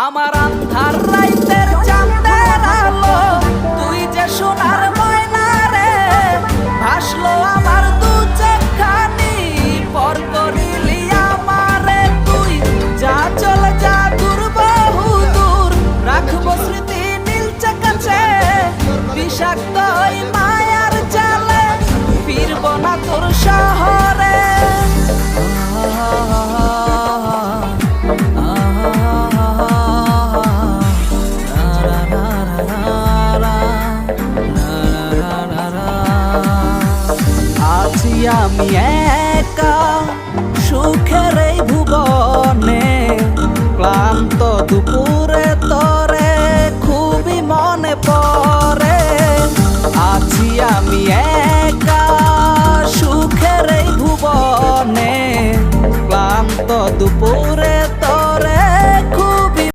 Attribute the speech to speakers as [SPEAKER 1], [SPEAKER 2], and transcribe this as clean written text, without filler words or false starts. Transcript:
[SPEAKER 1] আমার আন্ধার রাইতের চাঁদের আলো, তুই যে সোনার ময়না রে, ভাসলো আমার দু চোখখানি, পর করিলি আমারে তুই। যা চলে যা দূর বহু দূর, রাখবো স্মৃতি নীলচে কাছে, বিষাক্ত ওই মায়ার জালে ফিরব না তোর শহরে। আছি আমি একা সুখের এই ভুবনে, ক্লান্ত দুপুর